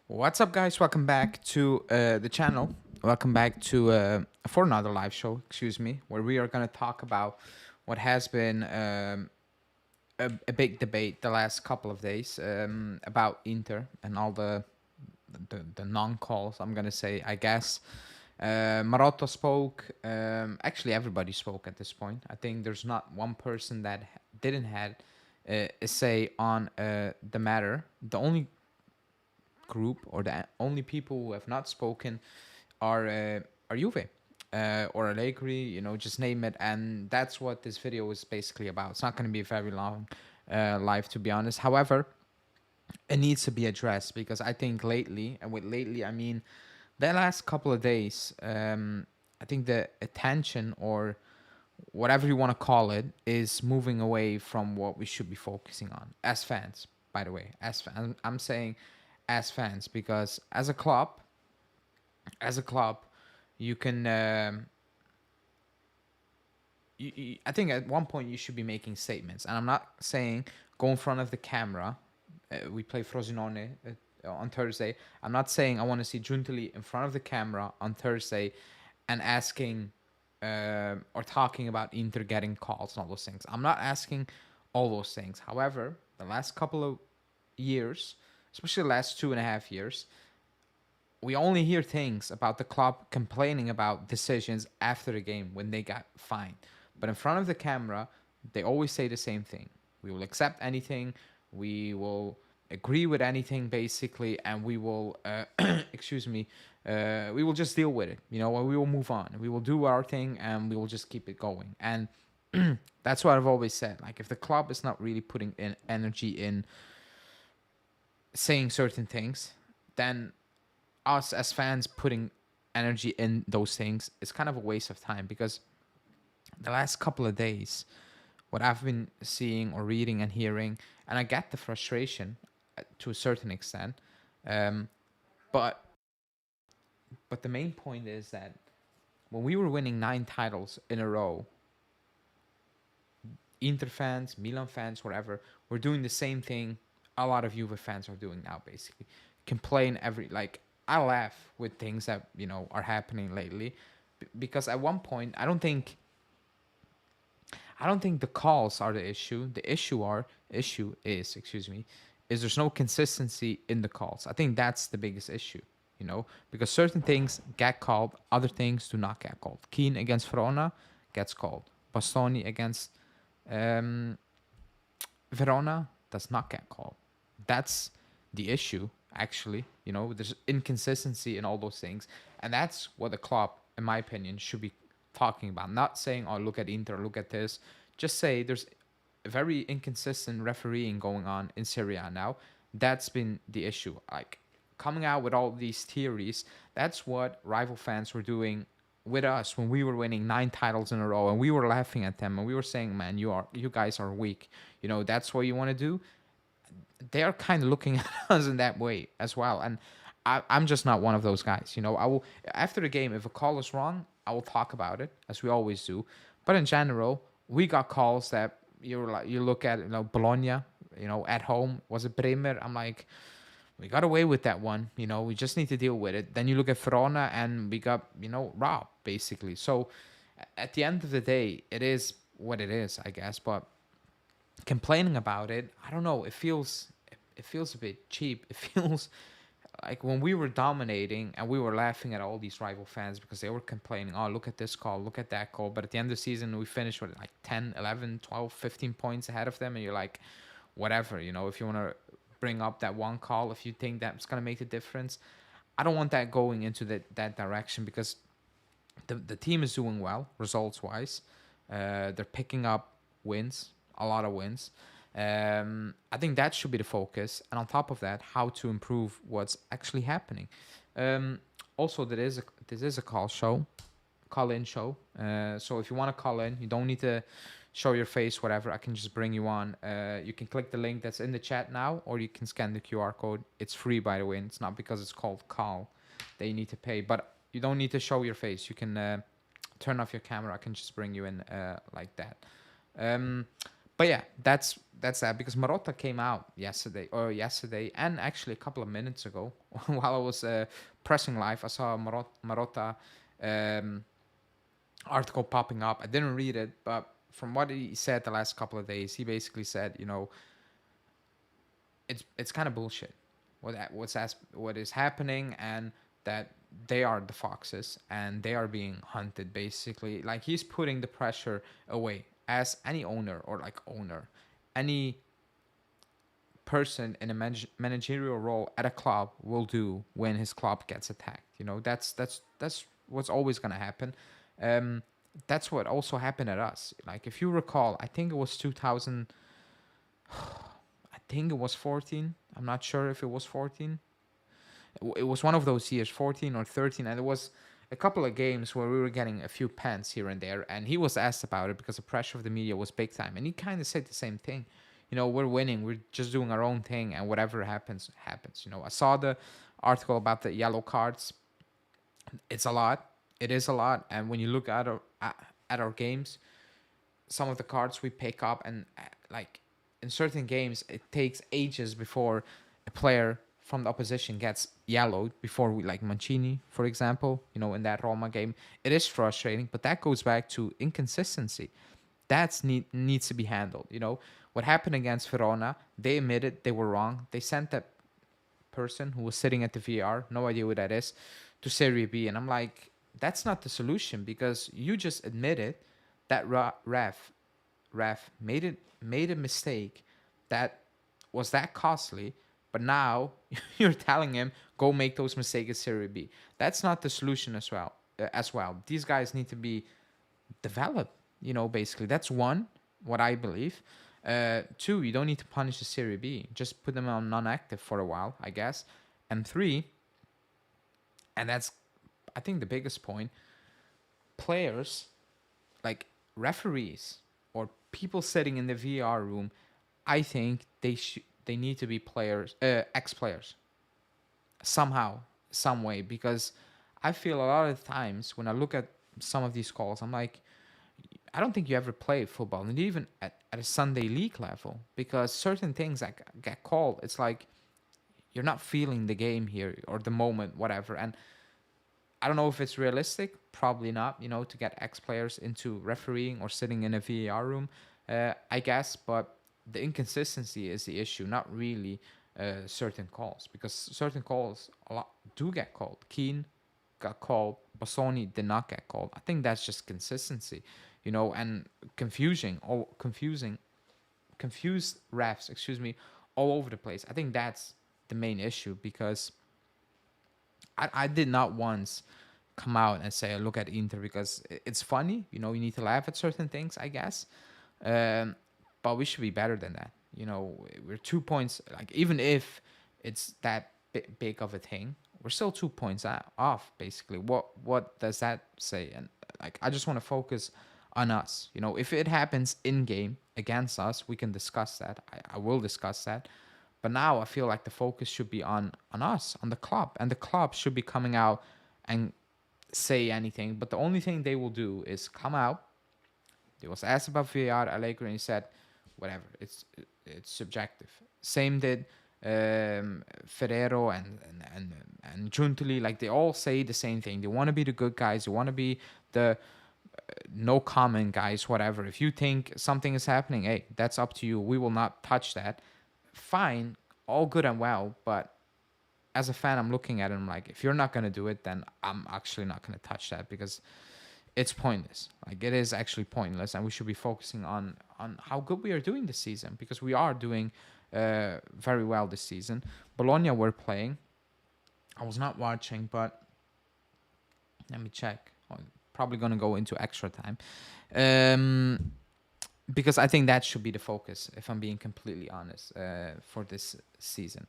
What's up, guys? Welcome back to the channel. Welcome back to for another live show. Excuse me, where we are going to talk about what has been a big debate the last couple of days about Inter and all the non-calls. I'm going to say, I guess. Marotta spoke. Actually, everybody spoke at this point. I think there's not one person that didn't had a say on the matter. The only group or the only people who have not spoken are Juve or Allegri, just name it. And that's what this video is basically about. It's not going to be a very long live, to be honest. However, it needs to be addressed because I think lately, and with lately I mean the last couple of days, I think the attention or whatever you want to call it is moving away from what we should be focusing on as fans. By the way, as fans, I'm saying as fans because as a club, you can. I think at one point you should be making statements, and I'm not saying go in front of the camera. We play Frosinone on Thursday. I'm not saying I want to see Giuntoli in front of the camera on Thursday and asking or talking about Inter getting calls and all those things. I'm not asking all those things. However, the last couple of years, especially the last 2.5 years, we only hear things about the club complaining about decisions after the game when they got fined. But in front of the camera, they always say the same thing. We will accept anything. We will agree with anything, basically, and we will, excuse me, we will just deal with it. We will move on. We will do our thing, and we will just keep it going. And that's what I've always said. Like, if the club is not really putting in energy in saying certain things, then us as fans putting energy in those things is kind of a waste of time because the last couple of days, what I've been seeing or reading and hearing, and I get the frustration to a certain extent, um, but but the main point is that when we were winning 9 titles in a row, Inter fans, Milan fans, whatever, were doing the same thing a lot of Juve fans are doing now, basically. Complain I laugh with things that, are happening lately because at one point, I don't think the calls are the issue. The issue is, excuse me, is there's no consistency in the calls. I think that's the biggest issue, because certain things get called, other things do not get called. Keane against Verona gets called. Bastoni against um, Verona does not get called. That's the issue, actually. There's inconsistency in all those things. And that's what the club, in my opinion, should be talking about. Not saying, oh, look at Inter, look at this. Just say there's a very inconsistent refereeing going on in Serie A now. That's been the issue. Like, coming out with all these theories, that's what rival fans were doing with us when we were winning 9 titles in a row, and we were laughing at them, and we were saying, man, you guys are weak. That's what you want to do. They are kind of looking at us in that way as well. And I'm just not one of those guys. I will, after the game, if a call is wrong, I will talk about it as we always do. But in general, we got calls that you look at, Bologna, at home, was it Bremer? I'm like, we got away with that one. We just need to deal with it. Then you look at Verona and we got, robbed, basically. So at the end of the day, it is what it is, I guess. But complaining about it, I don't know. It feels a bit cheap. It feels like when we were dominating and we were laughing at all these rival fans because they were complaining, oh, look at this call, look at that call. But at the end of the season, we finished with like 10, 11, 12, 15 points ahead of them. And you're like, whatever, if you want to bring up that one call, if you think that's going to make the difference. I don't want that going into that direction because the team is doing well, results wise. They're picking up wins, a lot of wins. I think that should be the focus, and on top of that, how to improve what's actually happening. Um, Also, this is a call in show. So if you want to call in, you don't need to show your face, whatever. I can just bring you on. You can click the link that's in the chat now, or you can scan the QR code. It's free, by the way. And it's not because it's called call that you need to pay, but you don't need to show your face. You can turn off your camera. I can just bring you in like that. Um, But yeah, that's that because Marotta came out yesterday, and actually a couple of minutes ago while I was pressing live, I saw a Marotta um, article popping up. I didn't read it, but from what he said the last couple of days, he basically said, it's kind of bullshit what is happening, and that they are the foxes and they are being hunted basically. Like he's putting the pressure away as any owner or like owner, any person in a managerial role at a club will do when his club gets attacked. That's what's always gonna happen. Um, that's what also happened at us. Like if you recall, I think it was 2000. I think it was 14. I'm not sure if it was 14. It was one of those years, 14 or 13, and there was a couple of games where we were getting a few pens here and there, and he was asked about it because the pressure of the media was big time, and he kind of said the same thing. We're winning, we're just doing our own thing, and whatever happens, happens. I saw the article about the yellow cards. It's a lot. It is a lot, and when you look at our games, some of the cards we pick up, and like in certain games it takes ages before a player from the opposition gets yellowed before we, like Mancini for example, in that Roma game. It is frustrating, but that goes back to inconsistency. Needs to be handled. What happened against Verona, they admitted they were wrong. They sent that person who was sitting at the VR, no idea who that is, to Serie B. And I'm like, that's not the solution, because you just admitted that ref made a mistake that was that costly, but now you're telling him go make those mistakes at Serie B. That's not the solution as well. These guys need to be developed. Basically that's one, what I believe. Two, you don't need to punish the Serie B. Just put them on non-active for a while, I guess. And three, and that's I think the biggest point, players, like referees or people sitting in the VR room, I think they need to be players, ex-players, somehow, some way, because I feel a lot of times when I look at some of these calls, I'm like, I don't think you ever play football, and even at a Sunday league level, because certain things that get called, it's like you're not feeling the game here or the moment, whatever. And I don't know if it's realistic. Probably not. To get ex players into refereeing or sitting in a VAR room, I guess. But the inconsistency is the issue, not really certain calls, because certain calls a lot do get called. Keane got called. Bassoni did not get called. I think that's just consistency, and confused refs. Excuse me, all over the place. I think that's the main issue, because I did not once come out and say, look at Inter, because it's funny. You need to laugh at certain things, I guess. Um, but we should be better than that. We're 2 points, like, even if it's that big of a thing, we're still 2 points off, basically. What does that say? And like, I just want to focus on us. If it happens in game against us, we can discuss that. I will discuss that. But now I feel like the focus should be on us, on the club, and the club should be coming out and say anything. But the only thing they will do is come out. They was asked about VAR, Allegri, and he said, whatever, it's subjective. Same did Ferrero and Giuntoli. Like, they all say the same thing. They want to be the good guys. They want to be the no comment guys, whatever. If you think something is happening, hey, that's up to you. We will not touch that. Fine, all good and well, but as a fan, I'm looking at it, I'm like, if you're not gonna do it, then I'm actually not gonna touch that, because it's pointless. Like, it is actually pointless, and we should be focusing on how good we are doing this season, because we are doing very well this season. Bologna were playing. I was not watching, but let me check. Probably gonna go into extra time. Because I think that should be the focus, if I'm being completely honest, for this season.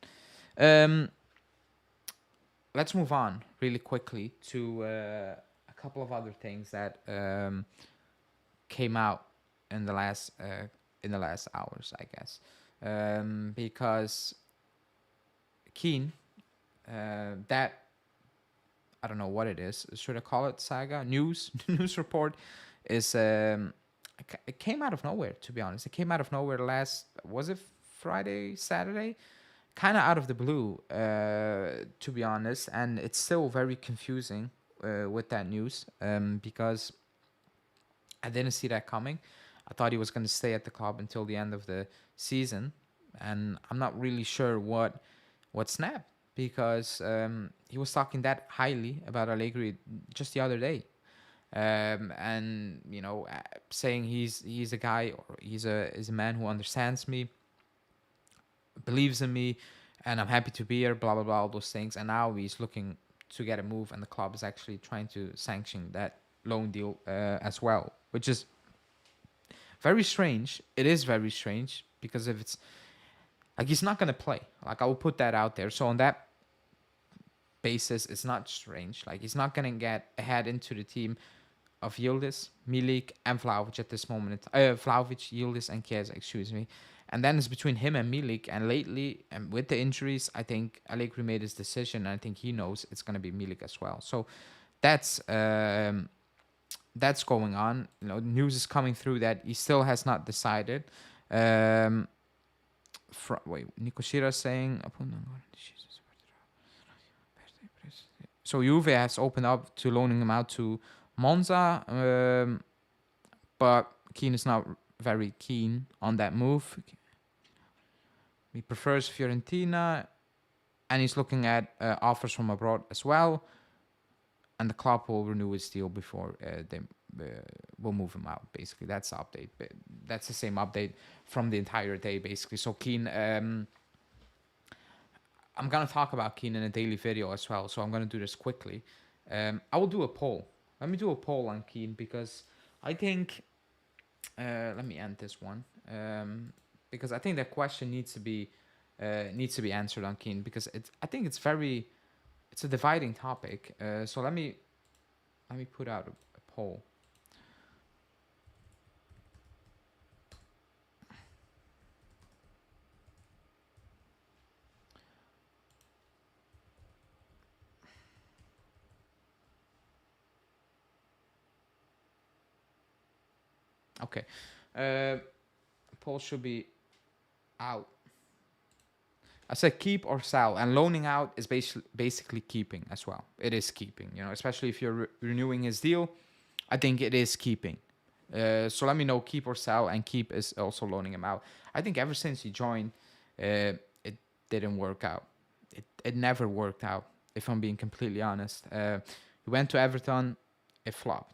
Um, let's move on really quickly to a couple of other things that came out in the last hours, I guess, because Keane, that I don't know what it is. Should I call it saga? News report is it came out of nowhere. To be honest, it came out of nowhere last. Was it Friday, Saturday? Kind of out of the blue, to be honest, and it's still very confusing with that news because I didn't see that coming. I thought he was going to stay at the club until the end of the season, and I'm not really sure what snapped because he was talking that highly about Allegri just the other day, and saying he's a guy or he's a man who understands me, believes in me, and I'm happy to be here. Blah blah blah, all those things. And now he's looking to get a move, and the club is actually trying to sanction that loan deal as well, which is very strange. It is very strange because if it's like he's not gonna play, like I will put that out there. So on that basis, it's not strange. Like he's not gonna get ahead into the team of Yildiz, Milik, and Vlahovic at this moment. Vlahovic, Yildiz, and Chiesa, excuse me. And then it's between him and Milik. And lately, and with the injuries, I think Allegri made his decision. And I think he knows it's going to be Milik as well. So that's going on. News is coming through that he still has not decided. Nikoshira saying. So Juve has opened up to loaning him out to Monza, but Keane is not very keen on that move. He prefers Fiorentina, and he's looking at offers from abroad as well. And the club will renew his deal before they will move him out. Basically, that's the update. That's the same update from the entire day, basically. So Keane, I'm gonna talk about Keane in a daily video as well. So I'm gonna do this quickly. I will do a poll. Let me do a poll on Keane because I think. Let me end this one because I think that question needs to be answered on Keane because I think it's a dividing topic. So let me put out a poll. Okay. Poll should be out. I said keep or sell, and loaning out is basically keeping as well. It is keeping, especially if you're renewing his deal. I think it is keeping. So let me know keep or sell, and keep is also loaning him out. I think ever since he joined, it didn't work out. It never worked out, if I'm being completely honest. He went to Everton, it flopped.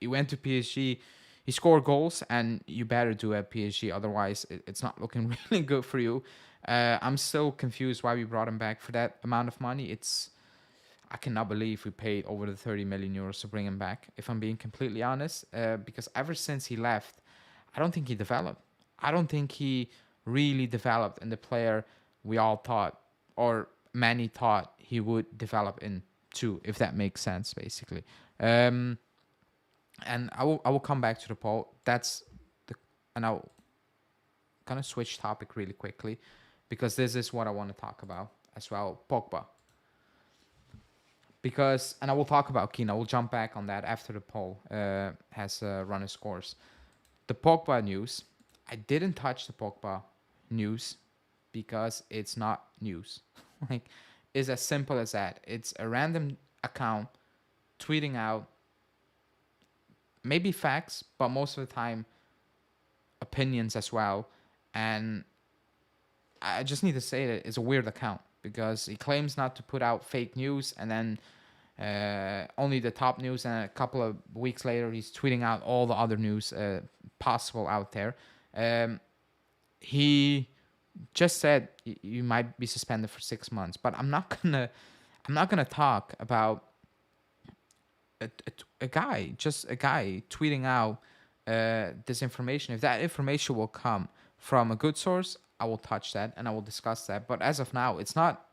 He went to PSG. He scored goals, and you better do at PSG. Otherwise, it's not looking really good for you. I'm still confused why we brought him back for that amount of money. I cannot believe we paid over the 30 million euros to bring him back, if I'm being completely honest. Because ever since he left, I don't think he developed. I don't think he really developed in the player we all thought, or many thought he would develop into, if that makes sense, basically. And I will come back to the poll. And I'll kind of switch topic really quickly because this is what I want to talk about as well. Pogba. And I will talk about Keane. I will jump back on that after the poll has run its course. The Pogba news. I didn't touch the Pogba news because it's not news. Like, it's as simple as that. It's a random account tweeting out maybe facts, but most of the time opinions as well. And I just need to say that it's a weird account because he claims not to put out fake news, and then only the top news, and a couple of weeks later he's tweeting out all the other news possible out there. He just said you might be suspended for 6 months, but I'm not gonna talk about a guy tweeting out this information. If that information will come from a good source, I will touch that and I will discuss that. But as of now,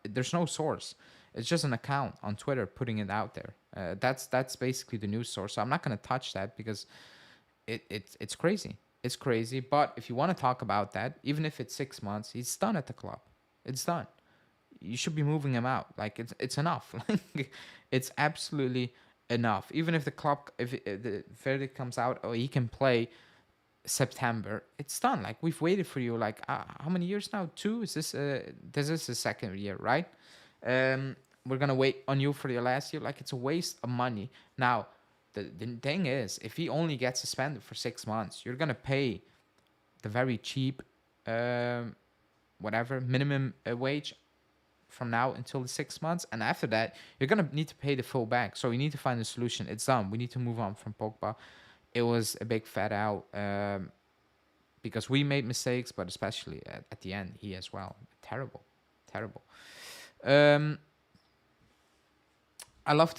there's no source. It's just an account on Twitter putting it out there. That's basically the news source. So I'm not going to touch that because it's crazy. It's crazy. But if you want to talk about that, even if it's 6 months, he's done at the club. It's done. You should be moving him out. Like it's enough. Like it's absolutely enough. Even if the verdict comes out, or he can play September, it's done. Like we've waited for you. Like how many years now? Two? Is this? This is the second year, right? Um, we're gonna wait on you for your last year. Like it's a waste of money. Now, the thing is, if he only gets suspended for 6 months, you're gonna pay the very cheap, um, whatever minimum wage from now until the 6 months, and after that, you're gonna need to pay the full back. So we need to find a solution. It's done. We need to move on from Pogba. It was a big fat out. Because we made mistakes, but especially at the end, he as well. Terrible, terrible. Um, I love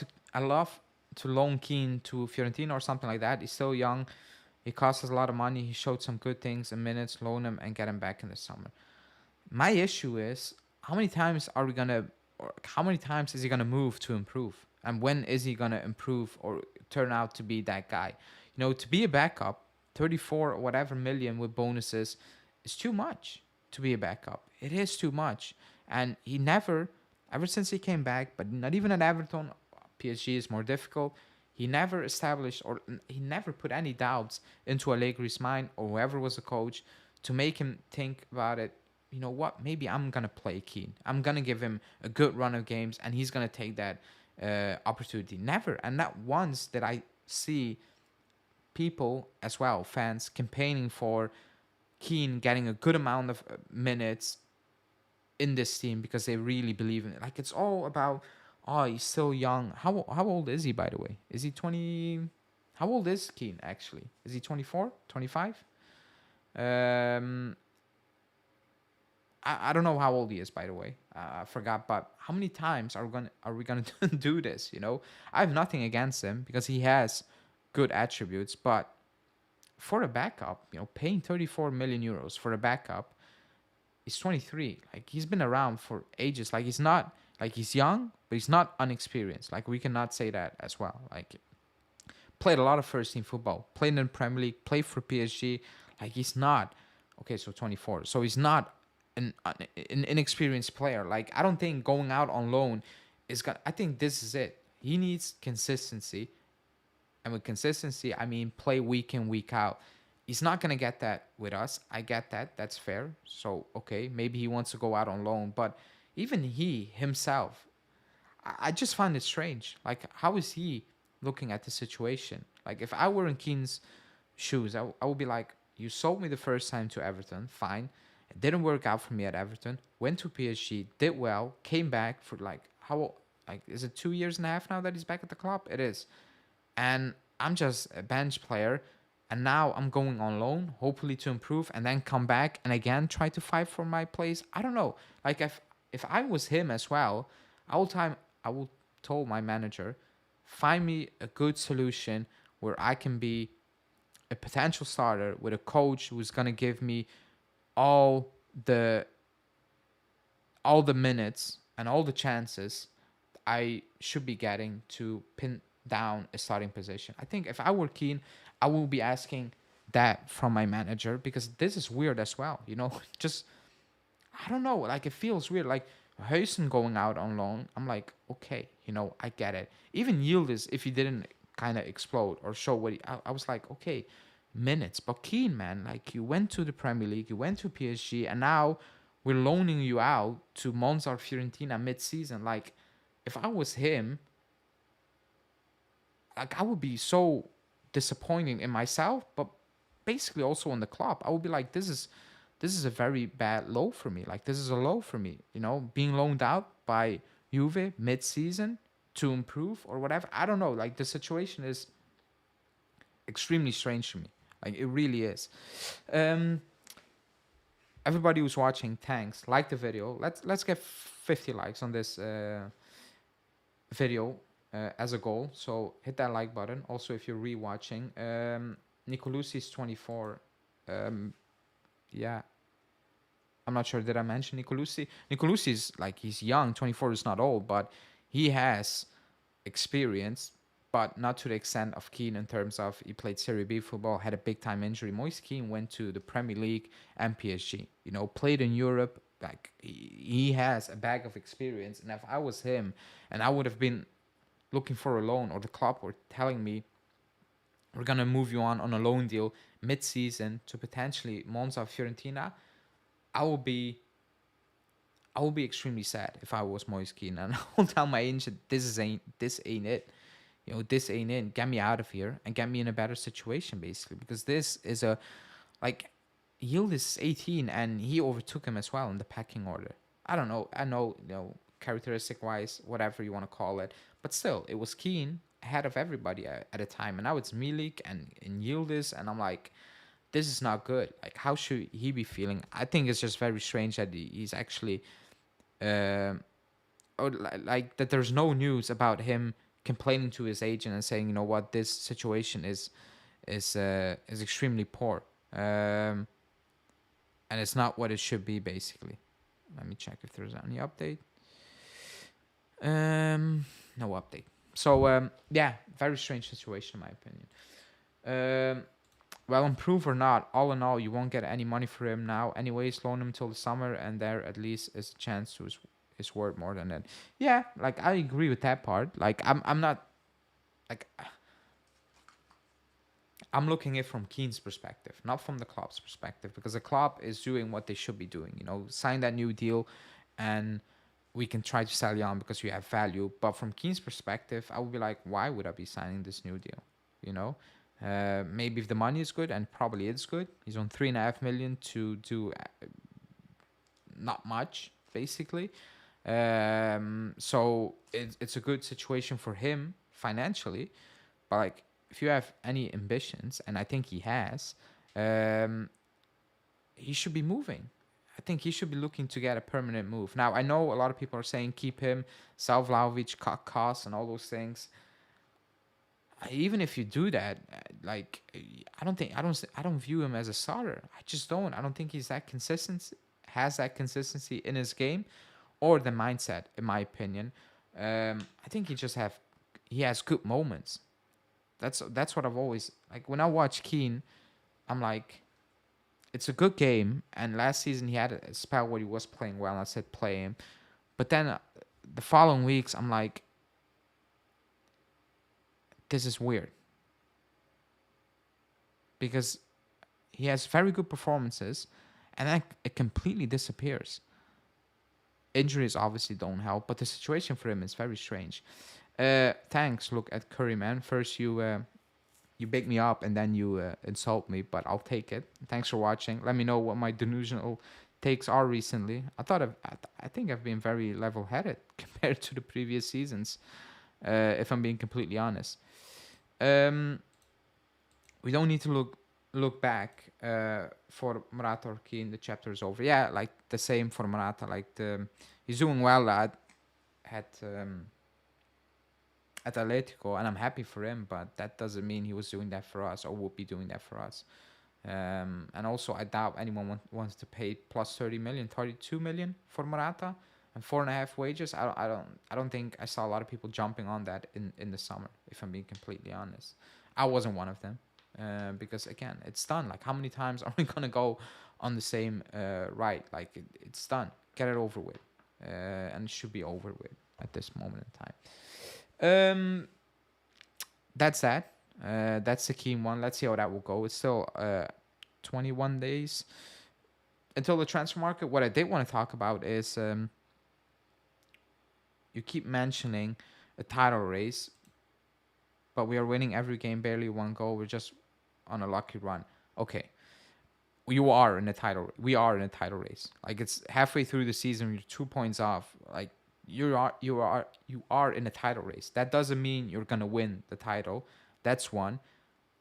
to loan Keane to Fiorentina or something like that. He's still young. He costs us a lot of money. He showed some good things in minutes. Loan him and get him back in the summer. My issue is how many times are we gonna, or how many times is he gonna move to improve, and when is he gonna improve or turn out to be that guy? You know, to be a backup, 34 or whatever million with bonuses is too much to be a backup. It is too much, and he never, ever since he came back, but not even at Everton, PSG is more difficult. He never established or he never put any doubts into Allegri's mind or whoever was the coach to make him think about it. You know what? Maybe I'm gonna play Keane. I'm gonna give him a good run of games, and he's gonna take that opportunity. Never, and not once did I see people as well, fans campaigning for Keane getting a good amount of minutes in this team because they really believe in it. Like it's all about, oh, he's still young. How old is he, by the way? Is he 20? How old is Keane actually? Is he 24, 25? Um, I don't know how old he is, by the way. I forgot. But how many times are we gonna do this? You know, I have nothing against him because he has good attributes. But for a backup, you know, paying 34 million euros for a backup, he's 23. Like he's been around for ages. Like he's not like he's young, but he's not unexperienced. Like we cannot say that as well. Like played a lot of first team football, played in the Premier League, played for PSG. Like he's not okay. So 24. So he's not an inexperienced player. Like I don't think going out on loan is gonna. I think this is it. He needs consistency, and with consistency, I mean play week in week out. He's not gonna get that with us. I get that. That's fair. So okay, maybe he wants to go out on loan, but even he himself, I just find it strange. Like how is he looking at the situation? Like if I were in Keane's shoes, I would be like, you sold me the first time to Everton, fine. It didn't work out for me at Everton. Went to PSG, did well, came back for like how like is it 2 years and a half now that he's back at the club? It is, and I'm just a bench player, and now I'm going on loan, hopefully to improve, and then come back and again try to fight for my place. I don't know. Like if I was him as well, I will told my manager, find me a good solution where I can be a potential starter with a coach who's gonna give me all the all the minutes and all the chances I should be getting to pin down a starting position. I think if I were Keane, I will be asking that from my manager because this is weird as well. You know, just I don't know. Like it feels weird. Like Huijsen going out on loan. I'm like, okay, you know, I get it. Even Yildiz, if he didn't kind of explode or show what I was like, okay, minutes. But Keane, man, like you went to the Premier League, you went to PSG, and now we're loaning you out to Monza or Fiorentina mid-season. Like, if I was him, like I would be so disappointing in myself, but basically also in the club. I would be like, this is a very bad low for me. Like this is a low for me. You know, being loaned out by Juve mid-season to improve or whatever. I don't know. Like the situation is extremely strange to me. Like it really is. Um, everybody who's watching, thanks. Like the video. Let's get 50 likes on this video as a goal. So hit that like button. Also, if you're rewatching, Nicolucci is 24. Yeah, I'm not sure. Did I mention Nicolucci? Nicolucci is like he's young. 24 is not old, but he has experience, but not to the extent of Keane in terms of he played Serie B football, had a big time injury. Moise Keane went to the Premier League and PSG. You know, played in Europe. Like he has a bag of experience, and if I was him, and I would have been looking for a loan, or the club were telling me we're gonna move you on a loan deal mid-season to potentially Monza or Fiorentina, I will be I will be extremely sad if I was Moise Keane, and I'll tell my agent, this ain't it. This ain't it. Get me out of here and get me in a better situation, basically, because this is a like Yield is 18 and he overtook him as well in the pecking order. I don't know. I know, characteristic wise, whatever you want to call it, but still, it was Keane ahead of everybody at a time, and now it's Milik and Yildiz, and I'm like, this is not good. Like, how should he be feeling? I think it's just very strange that he's actually, um, or like that. There's no news about him complaining to his agent and saying, you know what, this situation is extremely poor, and it's not what it should be. Basically, let me check if there's any update. No update. So yeah, very strange situation in my opinion. Well, improve or not, all in all, you won't get any money for him now. Anyways, loan him till the summer, and there at least is a chance to his worth more than that. Yeah, like I agree with that part. Like I'm not like I'm looking at it from Keane's perspective, not from the club's perspective, because the club is doing what they should be doing. Sign that new deal, and we can try to sell you on because you have value. But from Keane's perspective, I would be like, why would I be signing this new deal? You know, maybe if the money is good, and probably it's good. He's on 3.5 million to do not much, basically. So it's a good situation for him financially. But like, if you have any ambitions, and I think he has, um, he should be moving. I think he should be looking to get a permanent move. Now, I know a lot of people are saying keep him, sell Vlahovic, cut costs, and all those things. Even if you do that, like I don't view him as a starter. I just don't. I don't think he's that consistent, has that consistency in his game, or the mindset, in my opinion. I think he has good moments. That's what I've always like when I watch Keane. I'm like, it's a good game. And last season he had a spell where he was playing well. And I said play him, but then the following weeks I'm like, this is weird because he has very good performances, and then it completely disappears. Injuries obviously don't help, but the situation for him is very strange. Thanks. Look at Curry, man. First you big me up and then you insult me, but I'll take it. Thanks for watching. Let me know what my delusional takes are recently. I think I've been very level-headed compared to the previous seasons, if I'm being completely honest. Um, we don't need to look back for Morata or Keane. The chapter is over. Yeah, like the same for Morata. He's doing well at Atletico, and I'm happy for him. But that doesn't mean he was doing that for us or would be doing that for us. And also, I doubt anyone wants to pay plus 30 million, 32 million for Morata and 4.5 wages. I don't think I saw a lot of people jumping on that in the summer. If I'm being completely honest, I wasn't one of them. Because again, it's done. Like, how many times are we gonna go on the same ride? Like, it's done. Get it over with, and it should be over with at this moment in time. That's that. That's the key one. Let's see how that will go. It's still 21 days until the transfer market. What I did want to talk about is you keep mentioning a title race, but we are winning every game, barely one goal. We're just on a lucky run. Okay, we are in a title race. Like, it's halfway through the season, you're 2 points off. Like, you are in a title race. That doesn't mean you're gonna win the title. That's one.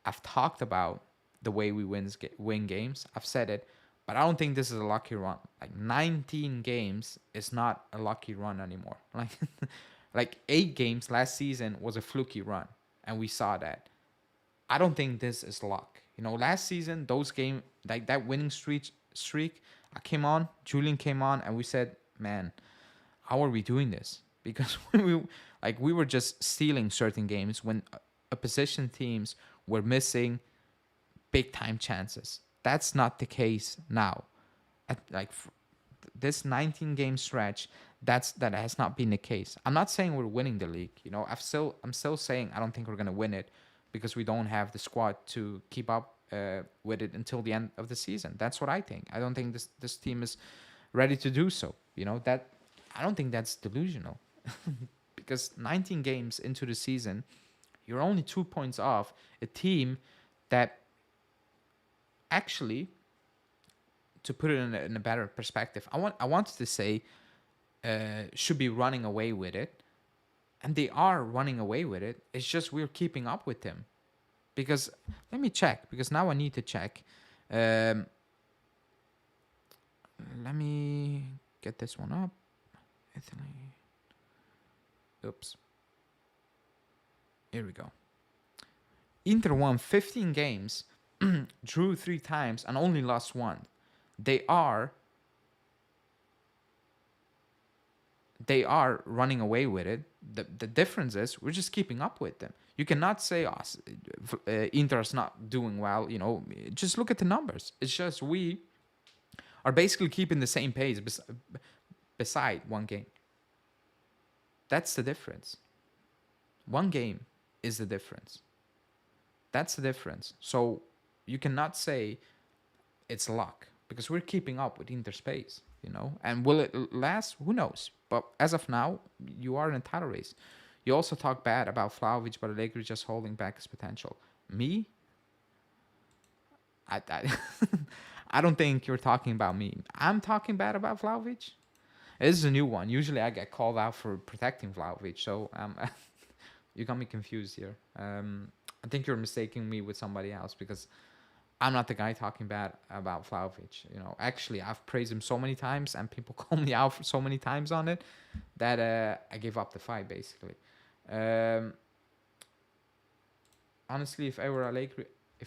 I've talked about the way we win games. I've said it, but I don't think this is a lucky run. Like, 19 games is not a lucky run anymore. Like 8 games last season was a fluky run, and we saw that. I don't think this is luck. Last season, those games, like that winning streak, Julian came on, and we said, man, how are we doing this? Because we were just stealing certain games when opposition teams were missing big time chances. That's not the case now. This 19 game stretch, that has not been the case. I'm not saying we're winning the league. I'm still saying I don't think we're gonna win it. because we don't have the squad to keep up with it until the end of the season. That's what I think. I don't think this team is ready to do so. That I don't think that's delusional because 19 games into the season, you're only 2 points off a team that actually, to put it in a better perspective, I wanted to say should be running away with it, and they are running away with it. It's just we're keeping up with them. Because let me check. Because now I need to check. Let me get this one up. Italy. Oops. Here we go. Inter won 15 games, drew 3 times, and only lost 1. They are running away with it. The difference is we're just keeping up with them. You cannot say Inter is not doing well. Just look at the numbers. It's just we are basically keeping the same pace beside one game. That's the difference. One game is the difference. That's the difference. So you cannot say it's luck because we're keeping up with Inter's pace. And will it last? Who knows? But as of now, you are in a title race. You also talk bad about Vlahovic, but Allegri just holding back his potential. Me? I I don't think you're talking about me. I'm talking bad about Vlahovic. This is a new one. Usually I get called out for protecting Vlahovic, so you got me confused here. I think you're mistaking me with somebody else because I'm not the guy talking bad about Vlahovic. Actually, I've praised him so many times, and people call me out for so many times on it that I gave up the fight, basically. Honestly, if I were Allegri,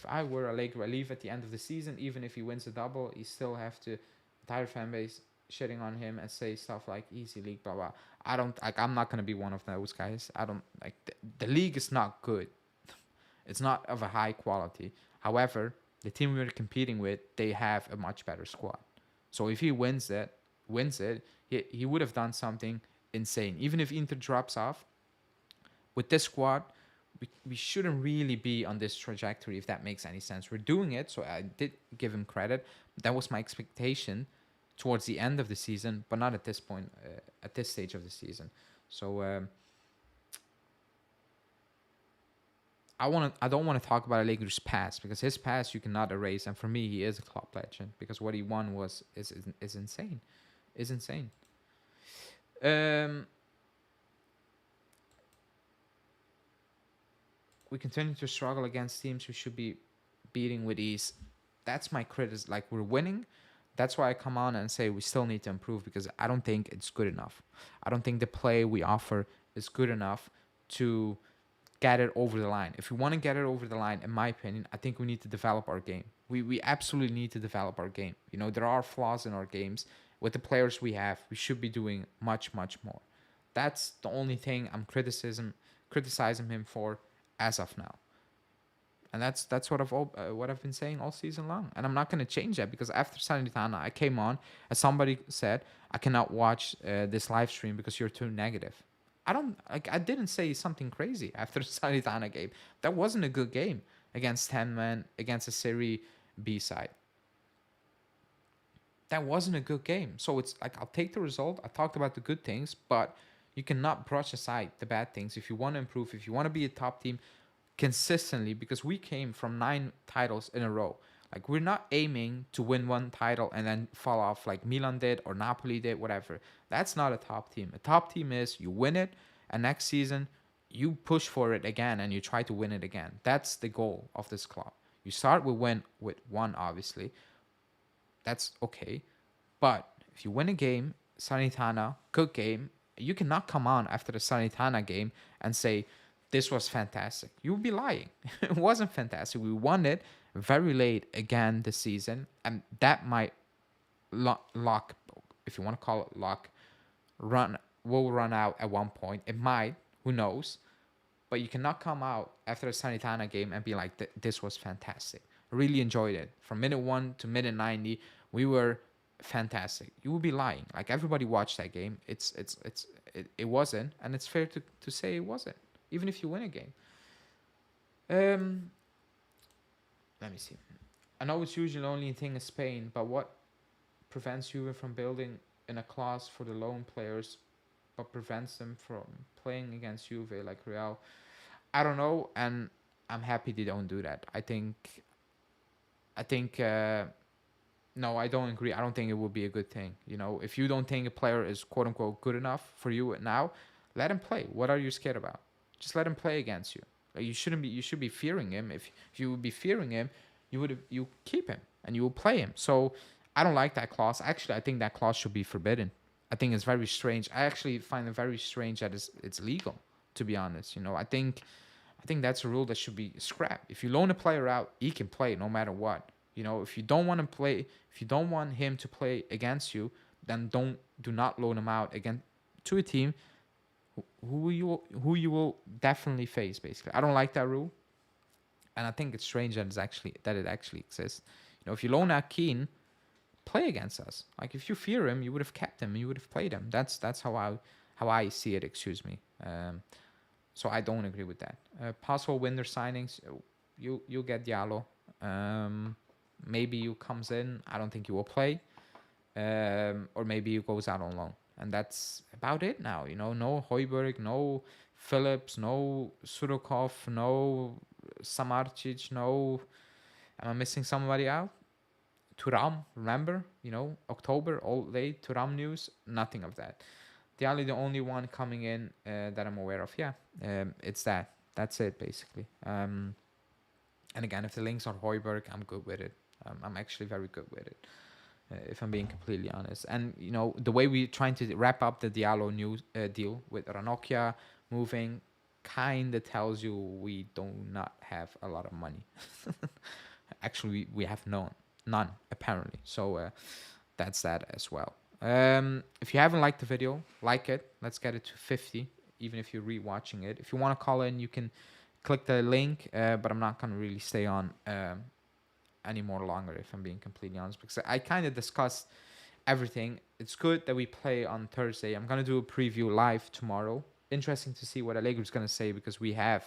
I leave at the end of the season. Even if he wins a double, he still have to entire fan base shitting on him and say stuff like easy league, blah blah. I'm not gonna be one of those guys. I don't like the league is not good. It's not of a high quality. However, the team we're competing with, they have a much better squad. So if he wins it, he would have done something insane. Even if Inter drops off, with this squad, we shouldn't really be on this trajectory, if that makes any sense. We're doing it, so I did give him credit. That was my expectation towards the end of the season, but not at this point, at this stage of the season. So I don't want to talk about Allegri's past because his past you cannot erase, and for me he is a club legend because what he won is insane, is insane. We continue to struggle against teams we should be beating with ease. That's my criticism. Like we're winning. That's why I come on and say we still need to improve because I don't think it's good enough. I don't think the play we offer is good enough to get it over the line. If we want to get it over the line, in my opinion, I think we need to develop our game. We absolutely need to develop our game. There are flaws in our games. With the players we have, we should be doing much, much more. That's the only thing I'm criticizing him for as of now. And that's what I've been saying all season long. And I'm not going to change that because after Sanitana, I came on, as somebody said, I cannot watch this live stream because you're too negative. I didn't say something crazy after the Sanitana game. That wasn't a good game against 10 men against a Serie B side. That wasn't a good game. So it's like I'll take the result. I talked about the good things, but you cannot brush aside the bad things. If you want to improve, if you want to be a top team consistently, because we came from 9 titles in a row. Like we're not aiming to win one title and then fall off like Milan did or Napoli did, whatever. That's not a top team. A top team is you win it and next season you push for it again and you try to win it again. That's the goal of this club. You start with one, obviously. That's okay. But if you win a game, Sanitana, good game, you cannot come on after the Sanitana game and say, this was fantastic. You would be lying. It wasn't fantastic. We won it very late again this season, and that might luck, if you want to call it luck, will run out at one point. It might, who knows? But you cannot come out after the Sanitana game and be like, this was fantastic. I really enjoyed it. From minute 1 to minute 90, we were fantastic. You would be lying. Like everybody watched that game. It wasn't, and it's fair to say it wasn't, even if you win a game. Um, Let me see. I know it's usually only a thing in Spain, but what prevents Juve from building in a clause for the loan players, but prevents them from playing against Juve like Real? I don't know, and I'm happy they don't do that. I think no, I don't agree. I don't think it would be a good thing. You know, if you don't think a player is quote unquote good enough for you now, let him play. What are you scared about? Just let him play against you. Like, you shouldn't be. You should be fearing him. If you would be fearing him, you keep him and you will play him. So I don't like that clause. Actually, I think that clause should be forbidden. I think it's very strange. I actually find it very strange that it's legal. To be honest, you know, I think that's a rule that should be scrapped. If you loan a player out, he can play no matter what. You know, if you don't want to play, if you don't want him to play against you, then do not loan him out again to a team who you will definitely face. Basically, I don't like that rule, and I think it's strange that it actually exists. You know, if you loan out Keane, play against us. Like, if you fear him, you would have kept him. You would have played him. That's how I see it. Excuse me. So I don't agree with that. Possible winter signings, you get Diallo. Maybe you comes in. I don't think you will play. Or maybe you goes out on loan, and that's about it now. You know, no Højbjerg, no Phillips, no Surukov, no Samarcic, no. Am I missing somebody out? Turam, remember? You know, October, all day Turam news. Nothing of that. Diallo, the only one coming in that I'm aware of. Yeah, it's that. That's it basically. And again, if the links are Højbjerg, I'm good with it. I'm actually very good with it, if I'm being completely honest. And you know, the way we're trying to wrap up the Diallo news deal with Ranocchia moving, kind of tells you we do not have a lot of money. Actually, we have none apparently. So that's that as well. If you haven't liked the video, like it. Let's get it to 50, even if you're rewatching it. If you want to call in, you can click the link, but I'm not going to really stay on any more longer, if I'm being completely honest, because I kind of discussed everything. It's good that we play on Thursday. I'm going to do a preview live tomorrow. Interesting to see what Allegri is going to say, because we have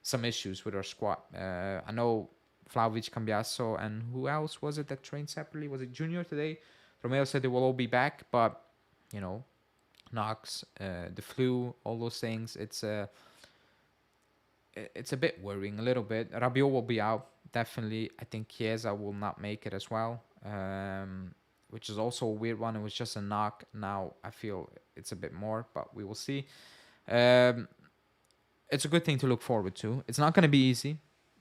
some issues with our squad. I know Vlahovic, Cambiasso, and who else was it that trained separately? Was it Junior today? Romeo said they will all be back, but, you know, Knox, the flu, all those things, it's a bit worrying a little bit. Rabiot will be out, definitely. I think Chiesa will not make it as well, which is also a weird one. It was just a knock. Now I feel it's a bit more, but we will see. It's a good thing to look forward to. It's not going to be easy.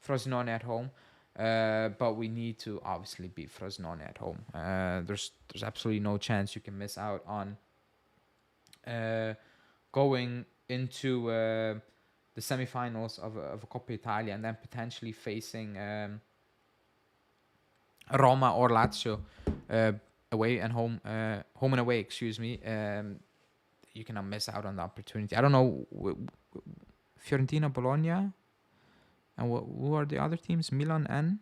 Frosinone at home. But we need to obviously beat Frosinone at home. There's absolutely no chance you can miss out on going into the semifinals of a Coppa Italia, and then potentially facing Roma or Lazio away and home and away. Excuse me. You cannot miss out on the opportunity. I don't know, Fiorentina, Bologna. And who are the other teams? Milan and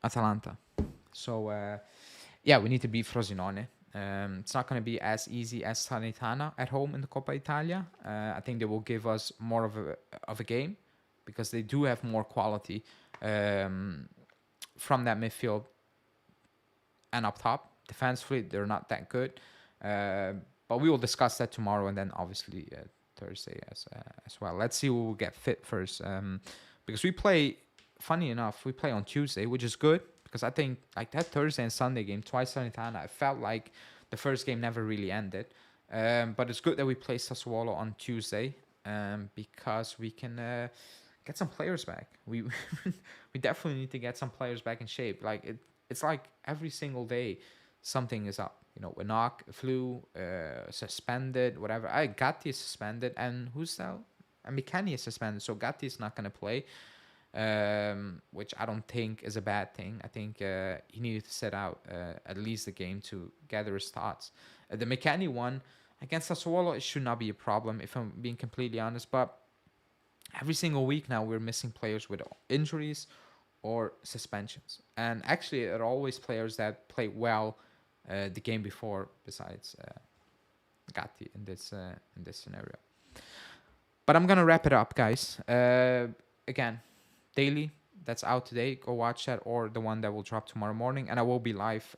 Atalanta. So, yeah, we need to beat Frosinone. It's not going to be as easy as Salernitana at home in the Coppa Italia. I think they will give us more of a game, because they do have more quality from that midfield and up top. Defensively, they're not that good. But we will discuss that tomorrow, and then obviously Thursday as well. Let's see who will get fit first, because we play. Funny enough, we play on Tuesday, which is good, because I think like that Thursday and Sunday game twice Salernitana, I felt like the first game never really ended. But it's good that we play Sassuolo on Tuesday, because we can get some players back. We we definitely need to get some players back in shape. Like it's like every single day something is up. You know, a knock, a flu, suspended, whatever. Gatti is suspended, and who's that? And Mikani is suspended, so Gatti is not going to play, which I don't think is a bad thing. I think he needed to set out at least the game to gather his thoughts. The Mikani one against Sassuolo, it should not be a problem, if I'm being completely honest, but every single week now we're missing players with injuries or suspensions. And actually, there are always players that play well the game before, besides Gatti in this scenario. But I'm gonna wrap it up, guys. Again, daily that's out today. Go watch that, or the one that will drop tomorrow morning. And I will be live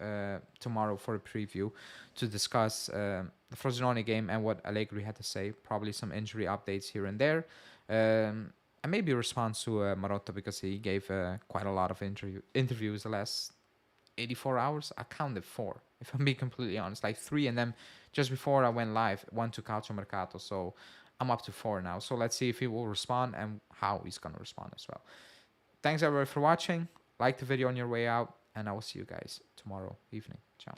tomorrow for a preview to discuss the Frosinone game and what Allegri had to say. Probably some injury updates here and there. And maybe a response to Marotta, because he gave quite a lot of interviews the last 84 hours. I counted four, if I'm being completely honest, like three, and then just before I went live, one to Calcio Mercato. So I'm up to four now. So let's see if he will respond and how he's gonna respond as well. Thanks everybody for watching. Like the video on your way out, and I will see you guys tomorrow evening. Ciao.